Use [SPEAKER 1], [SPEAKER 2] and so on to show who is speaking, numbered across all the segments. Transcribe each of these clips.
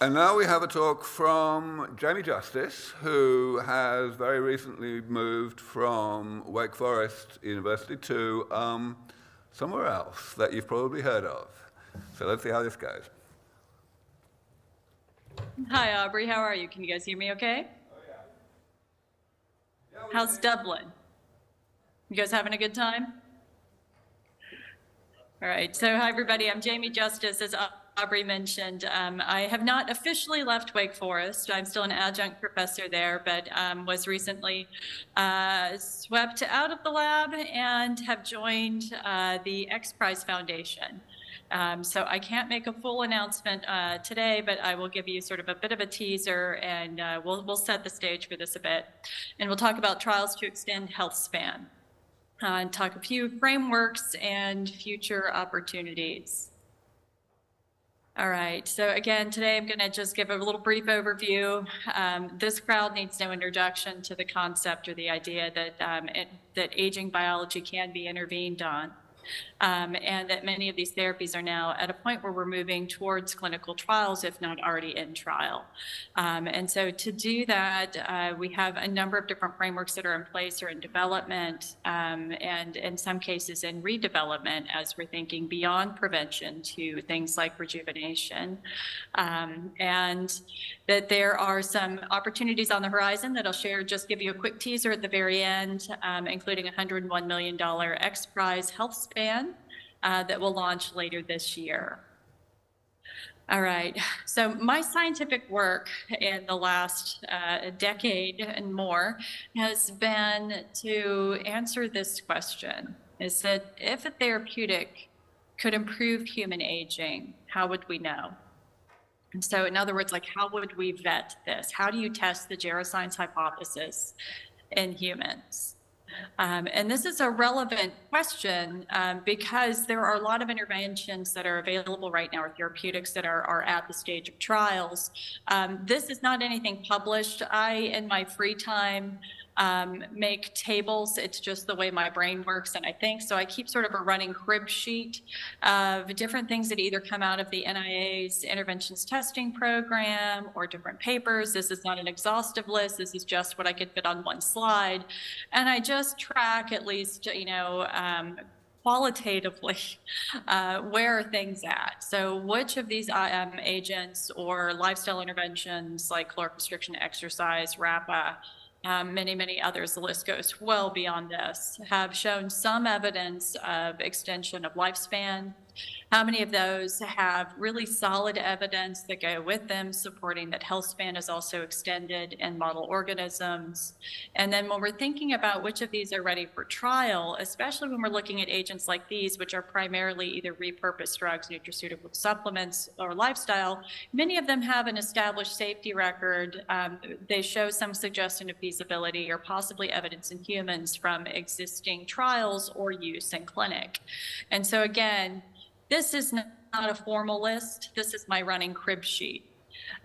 [SPEAKER 1] And now we have a talk from Jamie Justice, who has very recently moved from Wake Forest University to somewhere else that you've probably heard of. So let's see how this goes.
[SPEAKER 2] Hi, Aubrey. How are you? Can you guys hear me okay?
[SPEAKER 1] Oh, yeah.
[SPEAKER 2] How's Dublin? You guys having a good time? All right. So hi, everybody. I'm Jamie Justice. As Aubrey mentioned, I have not officially left Wake Forest. I'm still an adjunct professor there, but was recently swept out of the lab and have joined the XPRIZE Foundation. So I can't make a full announcement today, but I will give you sort of a bit of a teaser, and we'll set the stage for this a bit. And we'll talk about trials to extend Healthspan, and talk a few frameworks and future opportunities. All right, so again, today I'm gonna just give a little brief overview. This crowd needs no introduction to the concept or the idea that, that aging biology can be intervened on. And that many of these therapies are now at a point where we're moving towards clinical trials, if not already in trial. And so to do that, we have a number of different frameworks that are in place or in development, and in some cases in redevelopment as we're thinking beyond prevention to things like rejuvenation. And that there are some opportunities on the horizon that I'll share, just give you a quick teaser at the very end, including a $101 million XPRIZE Healthspan that will launch later this year. All right, so my scientific work in the last decade and more has been to answer this question, is that if a therapeutic could improve human aging, how would we know? And so in other words, like, how would we vet this? How do you test the geroscience hypothesis in humans? And this is a relevant question because there are a lot of interventions that are available right now, or therapeutics that are at the stage of trials. This is not anything published. I, in my free time, make tables. It's just the way my brain works and I think. So I keep sort of a running crib sheet of different things that either come out of the NIA's interventions testing program or different papers. This is not an exhaustive list. This is just what I could fit on one slide. And I just track at least, you know, qualitatively, where are things at? So which of these agents or lifestyle interventions like caloric restriction, exercise, RAPA, many others, the list goes well beyond this, have shown some evidence of extension of lifespan? How many of those have really solid evidence that go with them supporting that health span is also extended in model organisms? And then when we're thinking about which of these are ready for trial, especially when we're looking at agents like these, which are primarily either repurposed drugs, nutraceutical supplements, or lifestyle, many of them have an established safety record. They show some suggestion of feasibility or possibly evidence in humans from existing trials or use in clinic. And so again, this is not a formal list. This is my running crib sheet.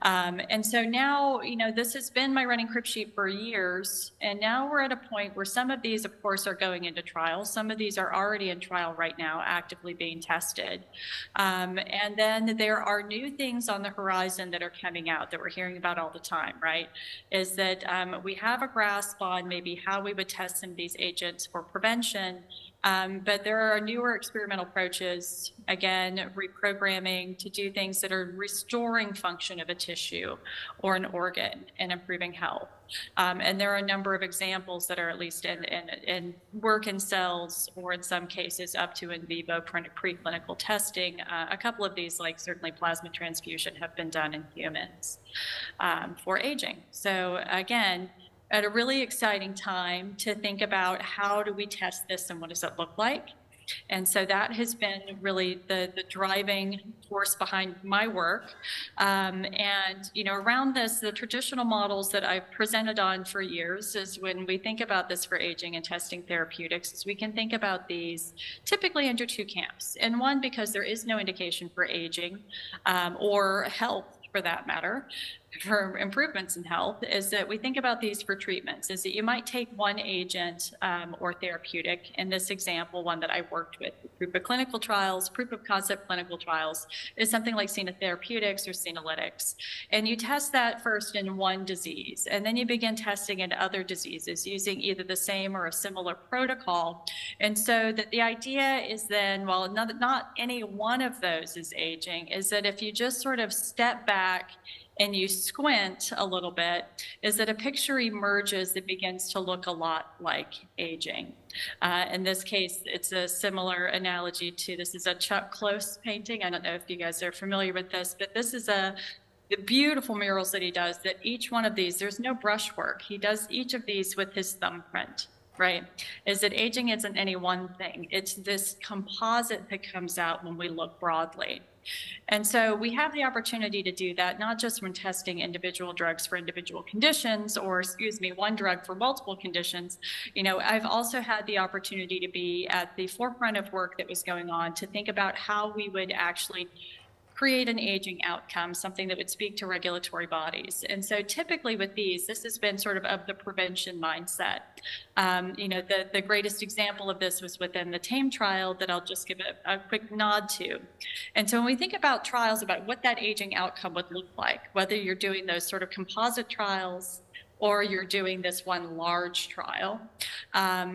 [SPEAKER 2] And so now, you know, this has been my running crib sheet for years. And now we're at a point where some of these, of course, are going into trials. Some of these are already in trial right now, actively being tested. And then there are new things on the horizon that are coming out that we're hearing about all the time, right? Is that we have a grasp on maybe how we would test some of these agents for prevention. But there are newer experimental approaches, again, reprogramming to do things that are restoring function of a tissue or an organ and improving health. And there are a number of examples that are at least in work in cells, or in some cases up to in vivo preclinical testing. A couple of these, like certainly plasma transfusion, have been done in humans for aging. So again, at a really exciting time to think about how do we test this and what does it look like. And so that has been really the driving force behind my work. And, you know, around this, the traditional models that I've presented on for years is when we think about this for aging and testing therapeutics, is we can think about these typically under two camps. And one, because there is no indication for aging or health for that matter. for improvements in health is that we think about these for treatments, is that you might take one agent or therapeutic. In this example, one that I worked with, proof of clinical trials, proof of concept clinical trials, is something like xenotherapeutics or senolytics. And you test that first in one disease, and then you begin testing in other diseases using either the same or a similar protocol. And so that the idea is then, while not any one of those is aging, is that if you just sort of step back and you squint a little bit, is that a picture emerges that begins to look a lot like aging. In this case, it's a similar analogy to, this is a Chuck Close painting. I don't know if you guys are familiar with this, but this is the beautiful murals that he does, that each one of these, there's no brushwork. He does each of these with his thumbprint, right? Is that aging isn't any one thing. It's this composite that comes out when we look broadly. And so we have the opportunity to do that, not just when testing individual drugs for individual conditions, or one drug for multiple conditions. You know, I've also had the opportunity to be at the forefront of work that was going on to think about how we would actually create an aging outcome, something that would speak to regulatory bodies. And so typically with these, this has been sort of the prevention mindset. You know, the greatest example of this was within the TAME trial that I'll just give a quick nod to. And so when we think about trials, about what that aging outcome would look like, whether you're doing those sort of composite trials, or you're doing this one large trial,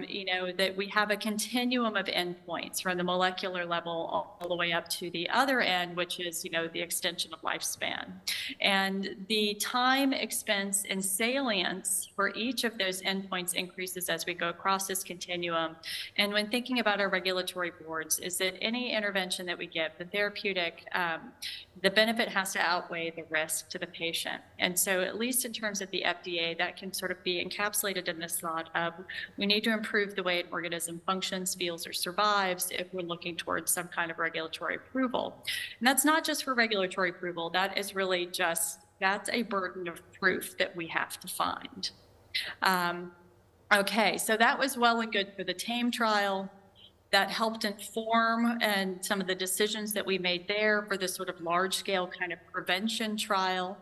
[SPEAKER 2] you know, that we have a continuum of endpoints from the molecular level all the way up to the other end, which is, you know, the extension of lifespan. And the time, expense, and salience for each of those endpoints increases as we go across this continuum. And when thinking about our regulatory boards, is that any intervention that we give, the therapeutic, the benefit has to outweigh the risk to the patient. And so at least in terms of the FDA, that can sort of be encapsulated in this thought of, we need to improve the way an organism functions, feels, or survives if we're looking towards some kind of regulatory approval. And that's not just for regulatory approval, that is really just, that's a burden of proof that we have to find. Okay, so that was well and good for the TAME trial. That helped inform and some of the decisions that we made there for this sort of large scale kind of prevention trial.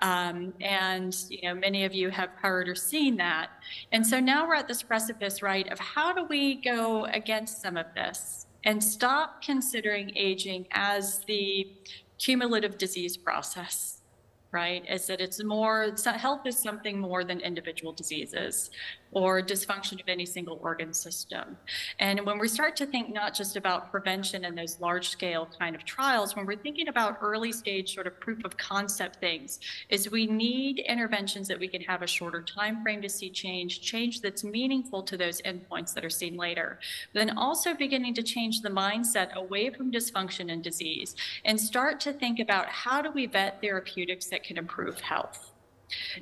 [SPEAKER 2] And, you know, many of you have heard or seen that. And so now we're at this precipice, right, of how do we go against some of this and stop considering aging as the cumulative disease process, right? Is that it's more, health is something more than individual diseases or dysfunction of any single organ system. And when we start to think not just about prevention and those large scale kind of trials, when we're thinking about early stage sort of proof of concept things, is we need interventions that we can have a shorter time frame to see change that's meaningful to those endpoints that are seen later. Then also beginning to change the mindset away from dysfunction and disease and start to think about how do we vet therapeutics that can improve health.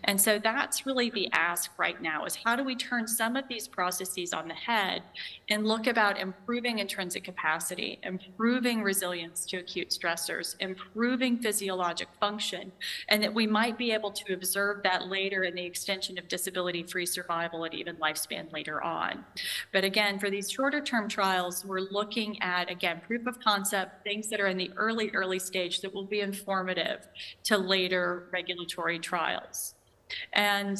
[SPEAKER 2] And so that's really the ask right now, is how do we turn some of these processes on the head and look about improving intrinsic capacity, improving resilience to acute stressors, improving physiologic function, and that we might be able to observe that later in the extension of disability-free survival and even lifespan later on. But again, for these shorter term trials, we're looking at, again, proof of concept, things that are in the early stage that will be informative to later regulatory trials. And,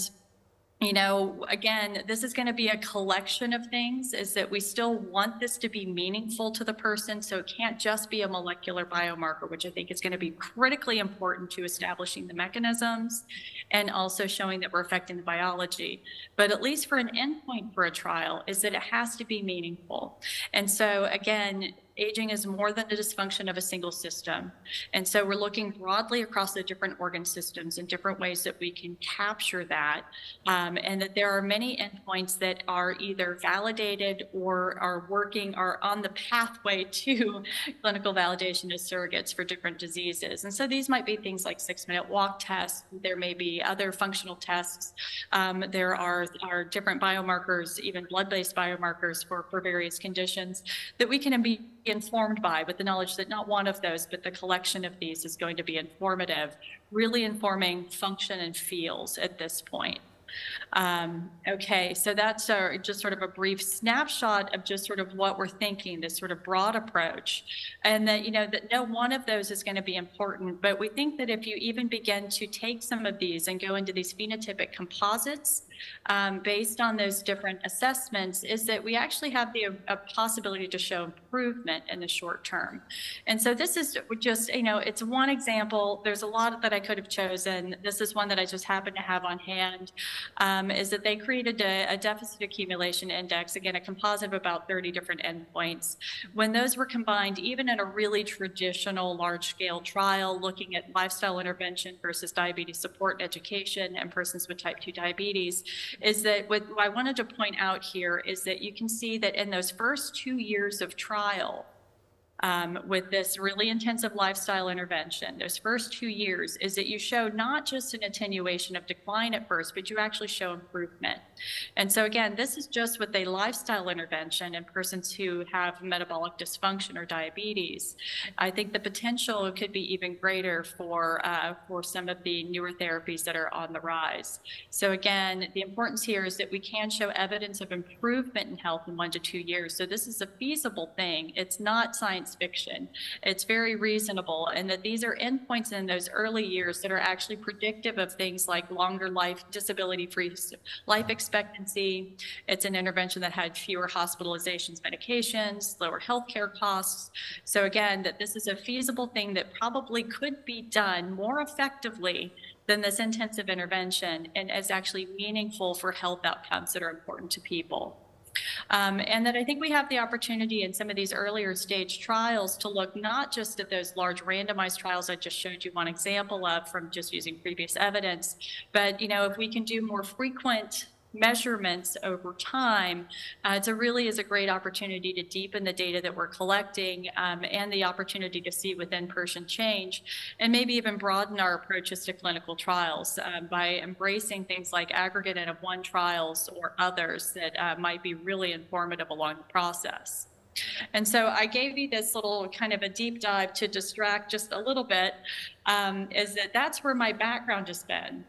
[SPEAKER 2] you know, again, this is going to be a collection of things, is that we still want this to be meaningful to the person. So it can't just be a molecular biomarker, which I think is going to be critically important to establishing the mechanisms and also showing that we're affecting the biology. But at least for an endpoint for a trial, is that it has to be meaningful. And so again, aging is more than a dysfunction of a single system. And so we're looking broadly across the different organ systems and different ways that we can capture that. And that there are many endpoints that are either validated or are working, are on the pathway to clinical validation as surrogates for different diseases. And so these might be things like 6-minute walk tests. There may be other functional tests. There are different biomarkers, even blood-based biomarkers for various conditions that we can be informed by, with the knowledge that not one of those, but the collection of these is going to be informative, really informing function and feels at this point. Okay, so that's just sort of a brief snapshot of just sort of what we're thinking, this sort of broad approach. And that, you know, that no one of those is going to be important, but we think that if you even begin to take some of these and go into these phenotypic composites based on those different assessments, is that we actually have a possibility to show improvement in the short term. And so this is just, you know, it's one example. There's a lot that I could have chosen. This is one that I just happen to have on hand. Is that they created a deficit accumulation index, again, a composite of about 30 different endpoints. When those were combined, even in a really traditional large-scale trial, looking at lifestyle intervention versus diabetes support and education and persons with type 2 diabetes, is that what I wanted to point out here is that you can see that in those first 2 years of trial, with this really intensive lifestyle intervention, those first 2 years, is that you show not just an attenuation of decline at first, but you actually show improvement. And so again, this is just with a lifestyle intervention in persons who have metabolic dysfunction or diabetes. I think the potential could be even greater for some of the newer therapies that are on the rise. So again, the importance here is that we can show evidence of improvement in health in 1 to 2 years. So this is a feasible thing. It's not science fiction. It's very reasonable, and that these are endpoints in those early years that are actually predictive of things like longer life, disability-free life expectancy. It's an intervention that had fewer hospitalizations, medications, lower healthcare costs. So again, that this is a feasible thing that probably could be done more effectively than this intensive intervention, and is actually meaningful for health outcomes that are important to people. And that I think we have the opportunity in some of these earlier stage trials to look not just at those large randomized trials I just showed you one example of from just using previous evidence, but, you know, if we can do more frequent measurements over time, it really is a great opportunity to deepen the data that we're collecting, and the opportunity to see within person change, and maybe even broaden our approaches to clinical trials by embracing things like aggregate N of 1 trials or others that might be really informative along the process. And so I gave you this little kind of a deep dive to distract just a little bit, is that that's where my background has been.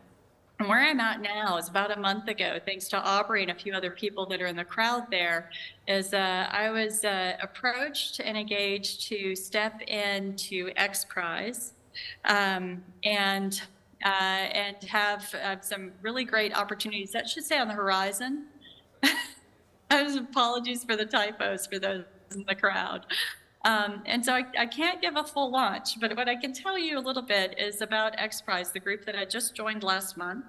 [SPEAKER 2] And where I'm at now is about a month ago, thanks to Aubrey and a few other people that are in the crowd there, is I was approached and engaged to step into XPRIZE and have some really great opportunities that should say on the horizon. Apologies for the typos for those in the crowd. And so I can't give a full launch, but what I can tell you a little bit is about XPRIZE, the group that I just joined last month.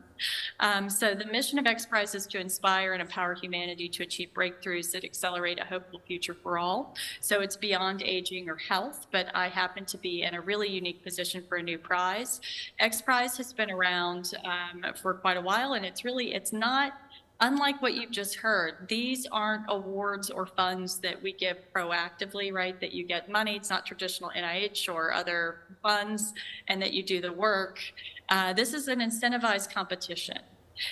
[SPEAKER 2] So the mission of XPRIZE is to inspire and empower humanity to achieve breakthroughs that accelerate a hopeful future for all. So it's beyond aging or health, but I happen to be in a really unique position for a new prize. XPRIZE has been around for quite a while, and it's not unlike what you've just heard. These aren't awards or funds that we give proactively, right? That you get money. It's not traditional NIH or other funds, and that you do the work. This is an incentivized competition.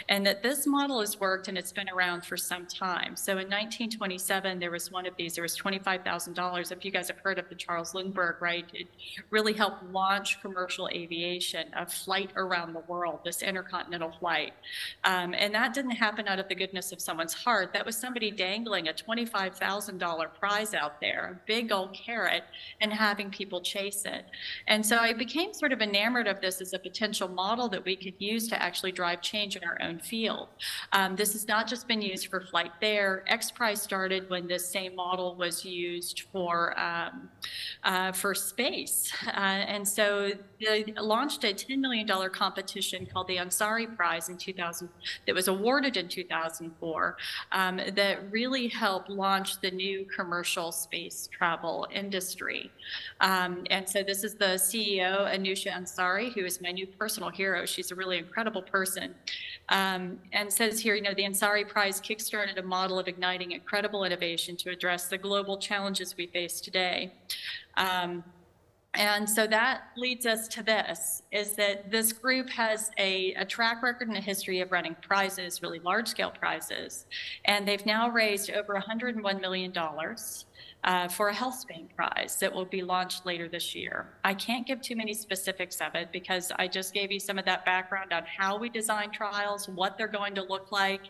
[SPEAKER 2] And that this model has worked, and it's been around for some time. So in 1927, there was one of these. There was $25,000. If you guys have heard of the Charles Lindbergh, right? It really helped launch commercial aviation, a flight around the world, this intercontinental flight. And that didn't happen out of the goodness of someone's heart. That was somebody dangling a $25,000 prize out there, a big old carrot, and having people chase it. And so I became sort of enamored of this as a potential model that we could use to actually drive change in our own field. This has not just been used for flight there. XPRIZE started when this same model was used for space. And so they launched a $10 million competition called the Ansari Prize in 2000 that was awarded in 2004 that really helped launch the new commercial space travel industry. And so this is the CEO, Anusha Ansari, who is my new personal hero. She's a really incredible person. And says here, you know, the Ansari Prize kickstarted a model of igniting incredible innovation to address the global challenges we face today. And so that leads us to this, is that this group has a track record and a history of running prizes, really large-scale prizes, and they've now raised over $101 million. for a Healthspan prize that will be launched later this year. I can't give too many specifics of it because I just gave you some of that background on how we design trials, what they're going to look like.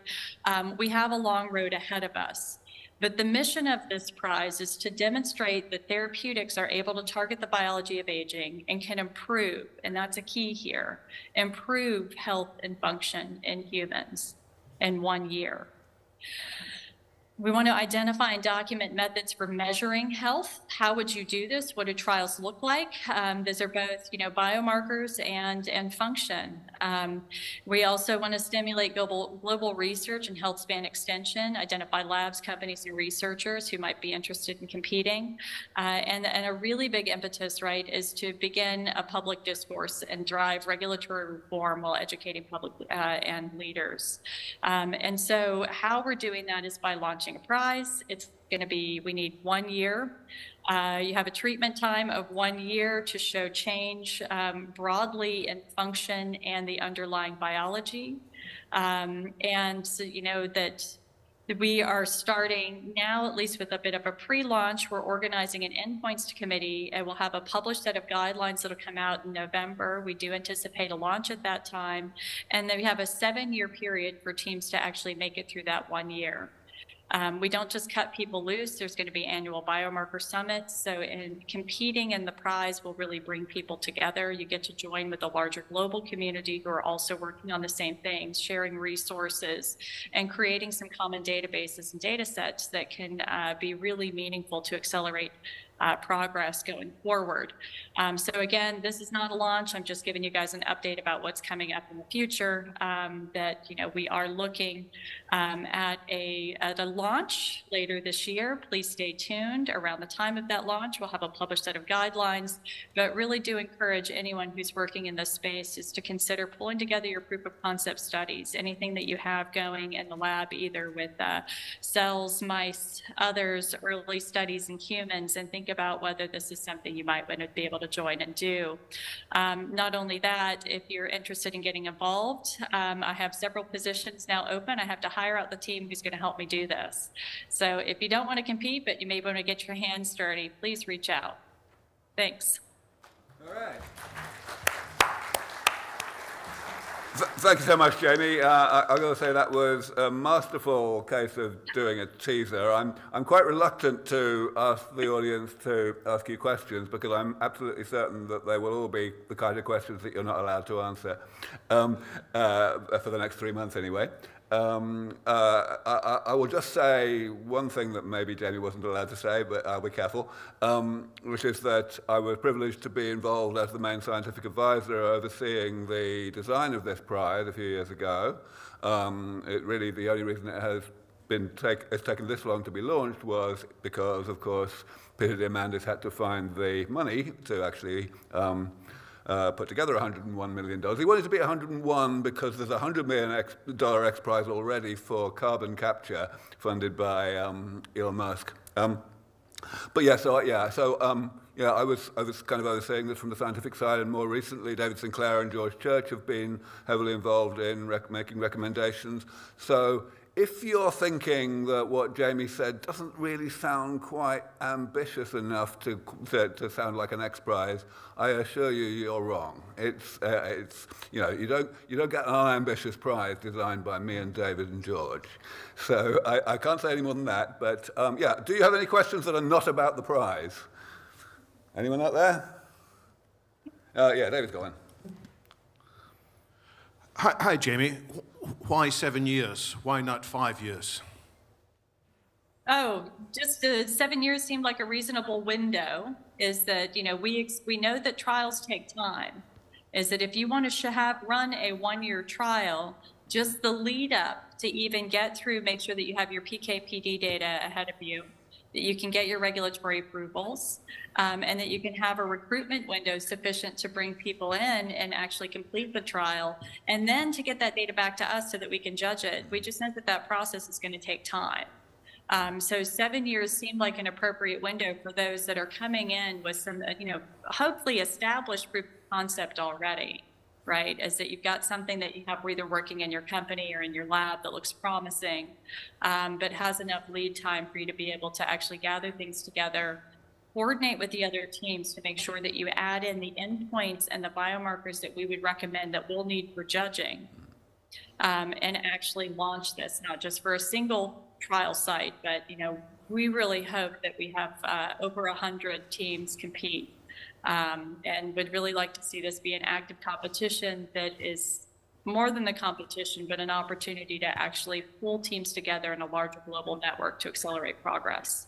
[SPEAKER 2] We have a long road ahead of us. But the mission of this prize is to demonstrate that therapeutics are able to target the biology of aging and can improve, and that's a key here, improve health and function in humans in 1 year. We want to identify and document methods for measuring health. How would you do this? What do trials look like? Those are both, biomarkers and function. We also want to stimulate global research and Healthspan extension, identify labs, companies, and researchers who might be interested in competing. And a really big impetus, right, is to begin a public discourse and drive regulatory reform while educating public and leaders. And so how we're doing that is by launching a prize. It's going to be, we need 1 year. You have a treatment time of 1 year to show change broadly in function and the underlying biology. And so, that we are starting now, at least with a bit of a pre-launch. We're organizing an endpoints committee, and we'll have a published set of guidelines that'll come out in November. We do anticipate a launch at that time. And then we have a 7-year period for teams to actually make it through that 1 year. We don't just cut people loose. There's going to be annual biomarker summits. So in competing in the prize will really bring people together. You get to join with a larger global community who are also working on the same things, sharing resources and creating some common databases and data sets that can be really meaningful to accelerate progress going forward. So again, this is not a launch. I'm just giving you guys an update about what's coming up in the future. That we are looking at a launch later this year. Please stay tuned. Around the time of that launch, we'll have a published set of guidelines. But really do encourage anyone who's working in this space is to consider pulling together your proof of concept studies. Anything that you have going in the lab, either with cells, mice, others, early studies in humans, and think about whether this is something you might want to be able to join and do. Not only that, if you're interested in getting involved, I have several positions now open. I have to hire out the team who's going to help me do this. So if you don't want to compete, but you may want to get your hands dirty, please reach out. Thanks.
[SPEAKER 1] All right. Thank you so much, Jamie. I've got to say that was a masterful case of doing a teaser. I'm quite reluctant to ask the audience to ask you questions because I'm absolutely certain that they will all be the kind of questions that you're not allowed to answer for the next 3 months anyway. I will just say one thing that maybe Jamie wasn't allowed to say, but I'll be careful, which is that I was privileged to be involved as the main scientific advisor overseeing the design of this prize a few years ago. Really, the only reason it has it's taken this long to be launched was because, of course, Peter Diamandis had to find the money to actually put together $101 million. He wanted to be 101 because there's a $100 million XPRIZE already for carbon capture funded by Elon Musk. But yeah, I was kind of overseeing this from the scientific side, and more recently, David Sinclair and George Church have been heavily involved in making recommendations. So if you're thinking that what Jamie said doesn't really sound quite ambitious enough to sound like an XPRIZE, I assure you, you're wrong. It's you don't get an unambitious prize designed by me and David and George. So I can't say any more than that. But yeah, do you have any questions that are not about the prize? Anyone out there? Yeah, David's got one.
[SPEAKER 3] Hi, Jamie. Why 7 years? Why not 5 years?
[SPEAKER 2] Oh, just 7 years seemed like a reasonable window. Is that, we know that trials take time. Is that if you want to run a 1-year trial, just the lead up to even get through, make sure that you have your PK/PD data ahead of you, that you can get your regulatory approvals, and that you can have a recruitment window sufficient to bring people in and actually complete the trial, and then to get that data back to us so that we can judge it. We just know that that process is going to take time. So 7 years seemed like an appropriate window for those that are coming in with some, hopefully established proof of concept already, right? Is that you've got something that you have either working in your company or in your lab that looks promising, but has enough lead time for you to be able to actually gather things together, coordinate with the other teams to make sure that you add in the endpoints and the biomarkers that we would recommend that we'll need for judging, and actually launch this, not just for a single trial site, but we really hope that we have over 100 teams compete, and would really like to see this be an active competition that is more than the competition, but an opportunity to actually pull teams together in a larger global network to accelerate progress.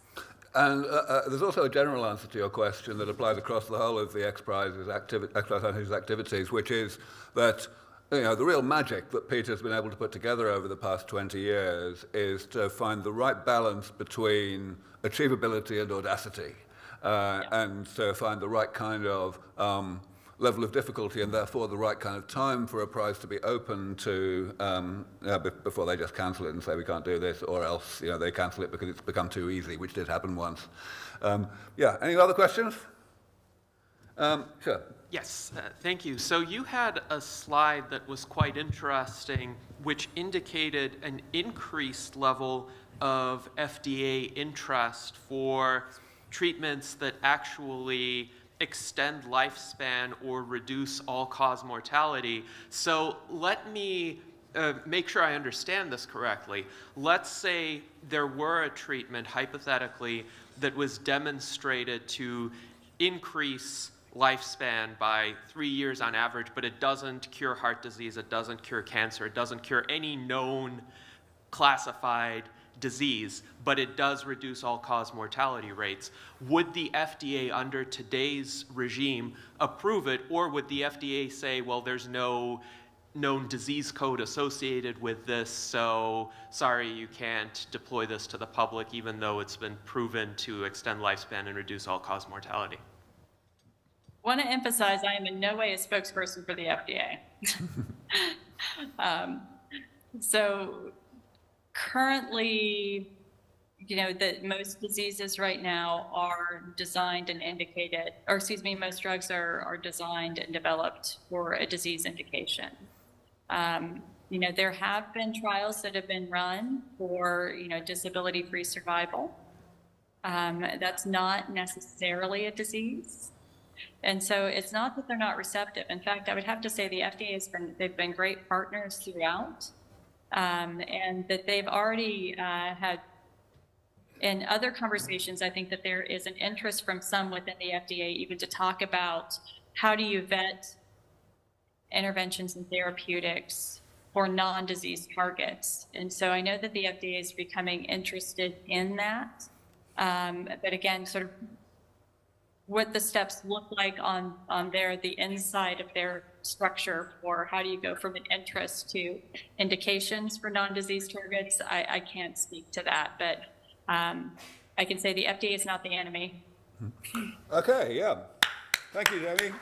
[SPEAKER 1] And there's also a general answer to your question that applies across the whole of the XPRIZE's activities, which is that the real magic that Peter's been able to put together over the past 20 years is to find the right balance between achievability and audacity, and to find the right kind of level of difficulty and therefore the right kind of time for a prize to be open to before they just cancel it and say we can't do this, or else they cancel it because it's become too easy, which did happen once. Any other questions? Sure.
[SPEAKER 4] Yes, thank you. So you had a slide that was quite interesting, which indicated an increased level of FDA interest for treatments that actually extend lifespan or reduce all-cause mortality. So let me make sure I understand this correctly. Let's say there were a treatment, hypothetically, that was demonstrated to increase lifespan by 3 years on average, but it doesn't cure heart disease, it doesn't cure cancer, it doesn't cure any known classified disease, but it does reduce all-cause mortality rates. Would the FDA, under today's regime, approve it, or would the FDA say, well, there's no known disease code associated with this, so sorry, you can't deploy this to the public, even though it's been proven to extend lifespan and reduce all-cause mortality?
[SPEAKER 2] I want to emphasize I am in no way a spokesperson for the FDA. So currently, that most diseases right now are designed and indicated, or excuse me, most drugs are designed and developed for a disease indication. There have been trials that have been run for, disability-free survival. That's not necessarily a disease. And so it's not that they're not receptive. In fact, I would have to say the FDA they've been great partners throughout, and that they've already had, in other conversations, I think that there is an interest from some within the FDA even to talk about how do you vet interventions and therapeutics for non-disease targets. And so I know that the FDA is becoming interested in that. But again, sort of what the steps look like on the inside of their structure for how do you go from an interest to indications for non-disease targets, I can't speak to that, but I can say the FDA is not the enemy.
[SPEAKER 1] Okay, yeah. Thank you, Jamie.